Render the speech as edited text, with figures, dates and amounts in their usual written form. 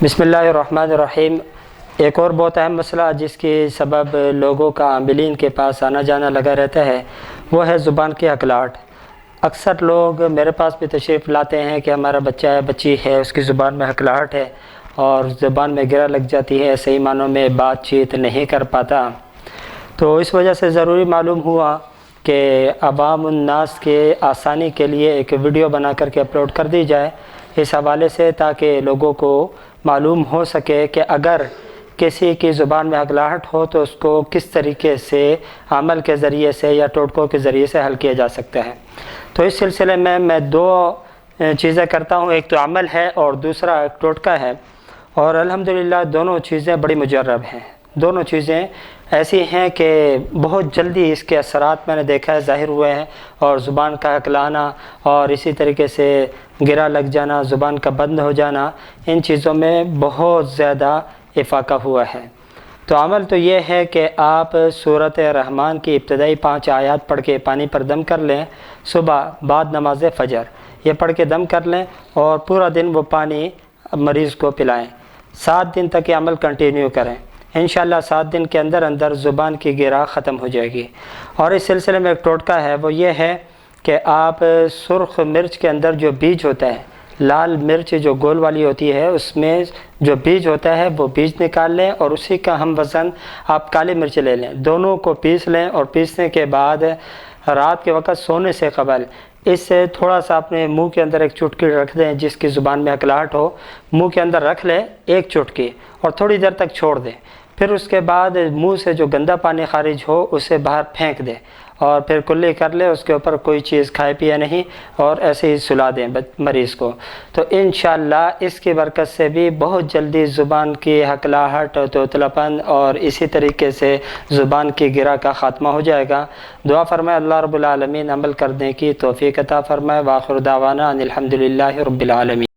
بسم اللہ الرحمن الرحیم۔ ایک اور بہت اہم مسئلہ جس کی سبب لوگوں کا عاملین کے پاس آنا جانا لگا رہتا ہے وہ ہے زبان کی ہکلاہٹ۔ اکثر لوگ میرے پاس بھی تشریف لاتے ہیں کہ ہمارا بچہ ہے، بچی ہے، اس کی زبان میں ہکلاہٹ ہے اور زبان میں گرا لگ جاتی ہے، صحیح معنوں میں بات چیت نہیں کر پاتا۔ تو اس وجہ سے ضروری معلوم ہوا کہ عوام الناس کے آسانی کے لیے ایک ویڈیو بنا کر کے اپلوڈ کر دی جائے اس حوالے سے، تاکہ لوگوں کو معلوم ہو سکے کہ اگر کسی کی زبان میں ہکلاہٹ ہو تو اس کو کس طریقے سے عمل کے ذریعے سے یا ٹوٹکوں کے ذریعے سے حل کیا جا سکتا ہے۔ تو اس سلسلے میں دو چیزیں کرتا ہوں، ایک تو عمل ہے اور دوسرا ایک ٹوٹکا ہے، اور الحمدللہ دونوں چیزیں بڑی مجرب ہیں۔ دونوں چیزیں ایسی ہیں کہ بہت جلدی اس کے اثرات میں نے دیکھا ہے ظاہر ہوئے ہیں، اور زبان کا ہکلانا اور اسی طریقے سے گرا لگ جانا، زبان کا بند ہو جانا، ان چیزوں میں بہت زیادہ افاقہ ہوا ہے۔ تو عمل تو یہ ہے کہ آپ سورۃ رحمان کی ابتدائی 5 آیات پڑھ کے پانی پر دم کر لیں، صبح بعد نماز فجر یہ پڑھ کے دم کر لیں اور پورا دن وہ پانی مریض کو پلائیں۔ 7 دن تک یہ عمل کنٹینیو کریں، انشاءاللہ 7 دن کے اندر اندر زبان کی گرا ختم ہو جائے گی۔ اور اس سلسلے میں ایک ٹوٹکا ہے، وہ یہ ہے کہ آپ سرخ مرچ کے اندر جو بیج ہوتا ہے، لال مرچ جو گول والی ہوتی ہے، اس میں جو بیج ہوتا ہے وہ بیج نکال لیں اور اسی کا ہم وزن آپ کالی مرچ لے لیں، دونوں کو پیس لیں، اور پیسنے کے بعد رات کے وقت سونے سے قبل اس سے تھوڑا سا اپنے منہ کے اندر ایک چٹکی رکھ دیں، جس کی زبان میں ہکلاہٹ ہو منہ کے اندر رکھ لیں ایک چٹکی، اور تھوڑی دیر تک چھوڑ دیں۔ پھر اس کے بعد منہ سے جو گندا پانی خارج ہو اسے باہر پھینک دیں، اور پھر کلی کر لیں، اس کے اوپر کوئی چیز کھائے پیے نہیں، اور ایسے ہی سلا دیں مریض کو۔ تو انشاءاللہ اس کی برکت سے بھی بہت جلدی زبان کی ہکلاہٹ، توتلاپن اور اسی طریقے سے زبان کی گرا کا خاتمہ ہو جائے گا۔ دعا فرمائے اللہ رب العالمین عمل کرنے کی توفیق عطا فرمائے۔ وآخر دعوانا ان الحمدللہ رب العالمین۔